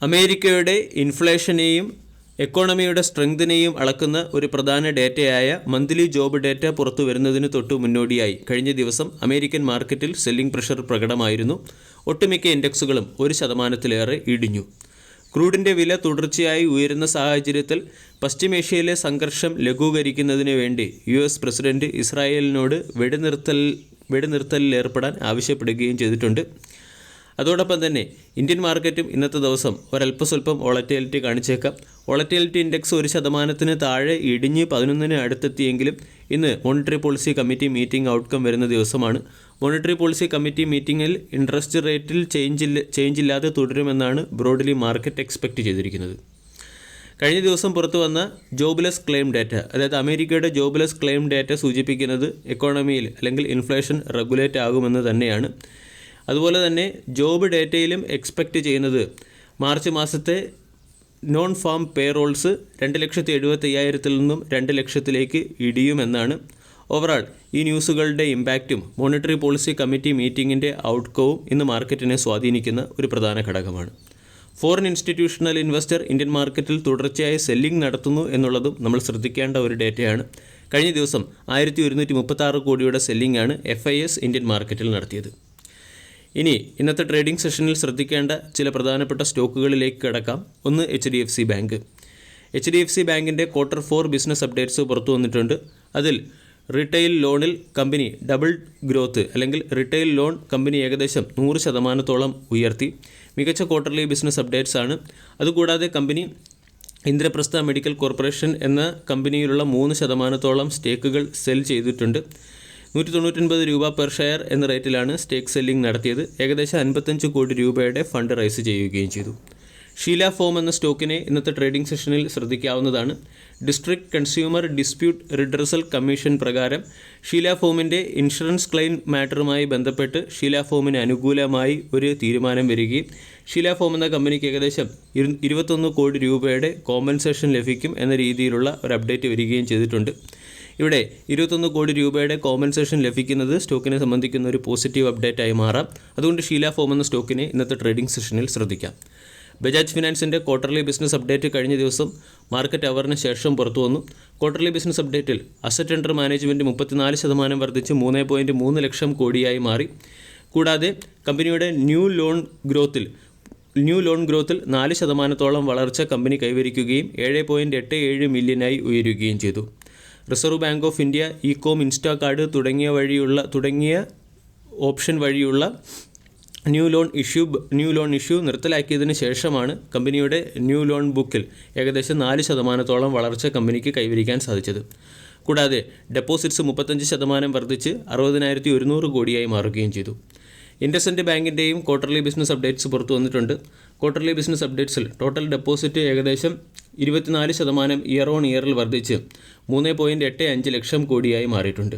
അമേരിക്കയുടെ ഇൻഫ്ലേഷനെയും എക്കോണമിയുടെ സ്ട്രെങ്തിനെയും അളക്കുന്ന ഒരു പ്രധാന ഡേറ്റയായ മന്ത്ലി ജോബ് ഡേറ്റ പുറത്തു വരുന്നതിന് തൊട്ടു മുന്നോടിയായി കഴിഞ്ഞ ദിവസം അമേരിക്കൻ മാർക്കറ്റിൽ സെല്ലിംഗ് പ്രഷർ പ്രകടമായിരുന്നു. ഒട്ടുമിക്ക ഇൻഡെക്സുകളും 1% ഇടിഞ്ഞു. ക്രൂഡിൻ്റെ വില തുടർച്ചയായി ഉയരുന്ന സാഹചര്യത്തിൽ പശ്ചിമേഷ്യയിലെ സംഘർഷം ലഘൂകരിക്കുന്നതിന് വേണ്ടി US പ്രസിഡന്റ് ഇസ്രായേലിനോട് വെടിനിർത്തലിലേർപ്പെടാൻ ആവശ്യപ്പെടുകയും ചെയ്തിട്ടുണ്ട്. അതോടൊപ്പം തന്നെ ഇന്ത്യൻ മാർക്കറ്റും ഇന്നത്തെ ദിവസം ഒരല്പസ്വല്പം വോളറ്റിലിറ്റി കാണിച്ചേക്കാം. വോളറ്റിലിറ്റി ഇൻഡെക്സ് 1% താഴെ ഇടിഞ്ഞ് 11 അടുത്തെത്തിയെങ്കിലും ഇന്ന് monetary policy committee meeting outcome വരുന്ന ദിവസമാണ്. മോണിറ്ററി പോളിസി കമ്മിറ്റി മീറ്റിംഗിൽ ഇൻട്രസ്റ്റ് റേറ്റിൽ ചേഞ്ചില്ലാതെ തുടരുമെന്നാണ് ബ്രോഡ്ലി മാർക്കറ്റ് എക്സ്പെക്റ്റ് ചെയ്തിരിക്കുന്നത്. കഴിഞ്ഞ ദിവസം പുറത്തു വന്ന ജോബ്ലെസ് ക്ലെയിം ഡാറ്റ, അതായത് അമേരിക്കയുടെ ജോബ്ലെസ് ക്ലെയിം ഡാറ്റ സൂചിപ്പിക്കുന്നത് എക്കോണമിയിൽ അല്ലെങ്കിൽ ഇൻഫ്ലേഷൻ റെഗുലേറ്റ് ആകുമെന്ന് തന്നെയാണ്. അതുപോലെ തന്നെ ജോബ് ഡേറ്റയിലും എക്സ്പെക്റ്റ് ചെയ്യുന്നത് മാർച്ച് മാസത്തെ നോൺ ഫാം പേറോൾസ് 2,75,000 നിന്നും 2,00,000 ഇടിയുമെന്നാണ്. ഓവറാൾ ഈ ന്യൂസുകളുടെ ഇമ്പാക്റ്റും മോണിറ്ററി പോളിസി കമ്മിറ്റി മീറ്റിംഗിൻ്റെ ഔട്ട്കവും ഇന്ന് മാർക്കറ്റിനെ സ്വാധീനിക്കുന്ന ഒരു പ്രധാന ഘടകമാണ്. ഫോറിൻ ഇൻസ്റ്റിറ്റ്യൂഷണൽ ഇൻവെസ്റ്റർ ഇന്ത്യൻ മാർക്കറ്റിൽ തുടർച്ചയായി സെല്ലിംഗ് നടത്തുന്നു എന്നുള്ളതും നമ്മൾ ശ്രദ്ധിക്കേണ്ട ഒരു ഡേറ്റയാണ്. കഴിഞ്ഞ ദിവസം 1,136 കോടിയുടെ സെല്ലിംഗ് ആണ് FIS ഇന്ത്യൻ മാർക്കറ്റിൽ നടത്തിയത്. ഇനി ഇന്നത്തെ ട്രേഡിംഗ് സെഷനിൽ ശ്രദ്ധിക്കേണ്ട ചില പ്രധാനപ്പെട്ട സ്റ്റോക്കുകളിലേക്ക് കടക്കാം. ഒന്ന് HDFC ബാങ്ക്. HDFC ബാങ്കിൻ്റെ Q4 ബിസിനസ് അപ്ഡേറ്റ്സ് പുറത്തു വന്നിട്ടുണ്ട്. അതിൽ റീറ്റെയിൽ ലോണിൽ കമ്പനി ഡബിൾ ഗ്രോത്ത് അല്ലെങ്കിൽ റീറ്റെയിൽ ലോൺ കമ്പനി ഏകദേശം 100% ഉയർത്തി. മികച്ച ക്വാർട്ടർലി ബിസിനസ് അപ്ഡേറ്റ്സ് ആണ്. അതുകൂടാതെ കമ്പനി ഇന്ദ്രപ്രസ്ഥ മെഡിക്കൽ കോർപ്പറേഷൻ എന്ന കമ്പനിയിലുള്ള 3% സ്റ്റേക്കുകൾ സെൽ ചെയ്തിട്ടുണ്ട്. 199 രൂപ പെർ ഷെയർ എന്ന റേറ്റിലാണ് സ്റ്റേക്ക് സെല്ലിംഗ് നടത്തിയത്. ഏകദേശം 55 കോടി രൂപയുടെ ഫണ്ട് റൈസ് ചെയ്യുകയും ചെയ്തു. ഷീല ഫോം എന്ന സ്റ്റോക്കിനെ ഇന്നത്തെ ട്രേഡിംഗ് സെഷനിൽ ശ്രദ്ധിക്കാവുന്നതാണ്. District consumer dispute redressal commission പ്രകാരം ഷീല ഫോമിൻ്റെ ഇൻഷുറൻസ് ക്ലെയിം മാറ്ററുമായി ബന്ധപ്പെട്ട് ഷീല ഫോമിന് അനുകൂലമായി ഒരു തീരുമാനം വരികയും ഷീല ഫോം എന്ന കമ്പനിക്ക് ഏകദേശം 21 കോടി രൂപയുടെ കോമ്പൻസേഷൻ ലഭിക്കും എന്ന രീതിയിലുള്ള ഒരു അപ്ഡേറ്റ് വരികയും ചെയ്തിട്ടുണ്ട്. ഇവിടെ 21 കോടി രൂപയുടെ കോമ്പൻസേഷൻ ലഭിക്കുന്നത് സ്റ്റോക്കിനെ സംബന്ധിക്കുന്ന ഒരു പോസിറ്റീവ് അപ്ഡേറ്റായി മാറാം. അതുകൊണ്ട് ഷീല ഫോം എന്ന സ്റ്റോക്കിനെ ഇന്നത്തെ ട്രേഡിംഗ് സെഷനിൽ ശ്രദ്ധിക്കാം. ബജാജ് ഫിനാൻസിൻ്റെ ക്വാർട്ടർലി ബിസിനസ് അപ്ഡേറ്റ് കഴിഞ്ഞ ദിവസം മാർക്കറ്റ് അവറിന് ശേഷം പുറത്തു വന്നു. ക്വാർട്ടർലി ബിസിനസ് അപ്ഡേറ്റിൽ അസറ്റ് അണ്ടർ മാനേജ്മെൻറ്റ് 34% വർദ്ധിച്ച് 3.3 ലക്ഷം കോടിയായി മാറി. കൂടാതെ കമ്പനിയുടെ ന്യൂ ലോൺ ഗ്രോത്തിൽ 4% വളർച്ച കമ്പനി കൈവരിക്കുകയും 7.87 മില്യനായി ഉയരുകയും ചെയ്തു. റിസർവ് ബാങ്ക് ഓഫ് ഇന്ത്യ ഇകോം ഇൻസ്റ്റാകാർഡ് തുടങ്ങിയ ഓപ്ഷൻ വഴിയുള്ള ന്യൂ ലോൺ ഇഷ്യൂ നിർത്തലാക്കിയതിന് ശേഷമാണ് കമ്പനിയുടെ ന്യൂ ലോൺ ബുക്കിൽ ഏകദേശം 4% വളർച്ച കമ്പനിക്ക് കൈവരിക്കാൻ സാധിച്ചത്. കൂടാതെ ഡെപ്പോസിറ്റ്സ് 35% വർദ്ധിച്ച് 60,100 കോടിയായി മാറുകയും ചെയ്തു. ഇൻഡസ്ഇൻഡ് ബാങ്കിൻ്റെയും ക്വാർട്ടർലി ബിസിനസ് അപ്ഡേറ്റ്സ് പുറത്തു വന്നിട്ടുണ്ട്. ക്വാർട്ടർലി ബിസിനസ് അപ്ഡേറ്റ്സിൽ ടോട്ടൽ ഡെപ്പോസിറ്റ് ഏകദേശം 24% ഇയർ ഓൺ ഇയറിൽ വർദ്ധിച്ച് 3.85 ലക്ഷം കോടിയായി മാറിയിട്ടുണ്ട്.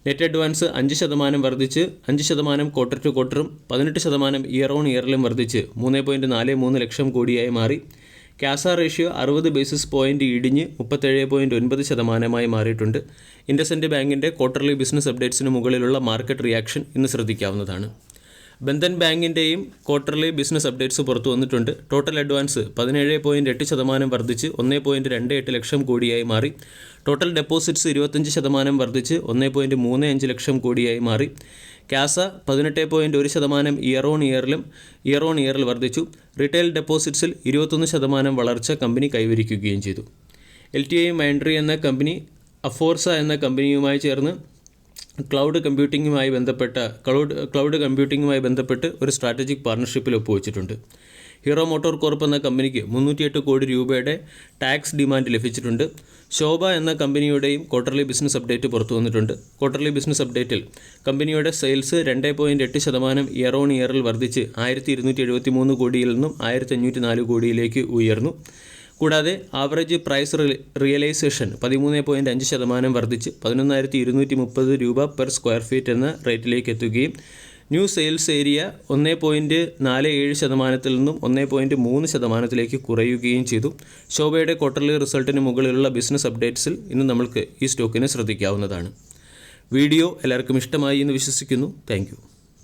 നെറ്റ് അഡ്വാൻസ് 5% വർദ്ധിച്ച് 5% ക്വാർട്ടർ ടു ക്വാർട്ടറും 18% ഇയർ ഓൺ ഇയറിലും വർദ്ധിച്ച് 3.43 ലക്ഷം കോടിയായി മാറി. കാസ റേഷ്യോ 60 ബേസിസ് പോയിൻ്റ് ഇടിഞ്ഞ് 37.9% മാറിയിട്ടുണ്ട്. ഇൻഡസ്ഇൻഡ് ബാങ്കിൻ്റെ ക്വാർട്ടർലി ബിസിനസ് അപ്ഡേറ്റ്സിന് മുകളിലുള്ള മാർക്കറ്റ് റിയാക്ഷൻ ഇന്ന് ശ്രദ്ധിക്കാവുന്നതാണ്. ബന്ധൻ ബാങ്കിൻ്റെയും ക്വാർട്ടർലി ബിസിനസ് അപ്ഡേറ്റ്സ് പുറത്തു വന്നിട്ടുണ്ട്. ടോട്ടൽ അഡ്വാൻസ് 17.8% വർദ്ധിച്ച് 1.28 ലക്ഷം കോടിയായി മാറി. ടോട്ടൽ ഡെപ്പോസിറ്റ്സ് 25% വർദ്ധിച്ച് 1.35 ലക്ഷം കോടിയായി മാറി. കാസ 18.1% ഇയർ ഓൺ ഇയറിൽ വർദ്ധിച്ചു. റീറ്റെയിൽ ഡെപ്പോസിറ്റ്സിൽ 21% വളർച്ച കമ്പനി കൈവരിക്കുകയും ചെയ്തു. LTI മൈൻഡ്രി എന്ന കമ്പനി അഫോർസ എന്ന കമ്പനിയുമായി ചേർന്ന് ക്ലൗഡ് കമ്പ്യൂട്ടിങ്ങുമായി ബന്ധപ്പെട്ട് ഒരു സ്ട്രാറ്റജിക് പാർട്ണർഷിപ്പിൽ ഒപ്പുവെച്ചിട്ടുണ്ട്. ഹീറോ മോട്ടോർ കോർപ്പ് എന്ന കമ്പനിക്ക് 308 കോടി രൂപയുടെ ടാക്സ് ഡിമാൻഡ് ലഭിച്ചിട്ടുണ്ട്. ശോഭ എന്ന കമ്പനിയുടെയും ക്വാർട്ടർലി ബിസിനസ് അപ്ഡേറ്റ് പുറത്തു വന്നിട്ടുണ്ട്. ക്വാർട്ടർലി ബിസിനസ് അപ്ഡേറ്റിൽ കമ്പനിയുടെ സെയിൽസ് 2.8% ഇയർ ഓൺ ഇയറിൽ വർദ്ധിച്ച് 1,273 കോടിയിൽ നിന്നും 1,504 കോടിയിലേക്ക് ഉയർന്നു. കൂടാതെ ആവറേജ് പ്രൈസ് റിയലൈസേഷൻ 13.5% വർദ്ധിച്ച് 11,230 രൂപ പെർ സ്ക്വയർ ഫീറ്റ് എന്ന റേറ്റിലേക്ക് എത്തുകയും ന്യൂ സെയിൽസ് ഏരിയ 1.47% നിന്നും 1.3% കുറയുകയും ചെയ്തു. ശോഭയുടെ ക്വാർട്ടർലി റിസൾട്ടിന് മുകളിലുള്ള ബിസിനസ് അപ്ഡേറ്റ്സിൽ ഇന്ന് നമ്മൾക്ക് ഈ സ്റ്റോക്കിനെ ശ്രദ്ധിക്കാവുന്നതാണ്. വീഡിയോ എല്ലാവർക്കും ഇഷ്ടമായി എന്ന് വിശ്വസിക്കുന്നു. Thank you.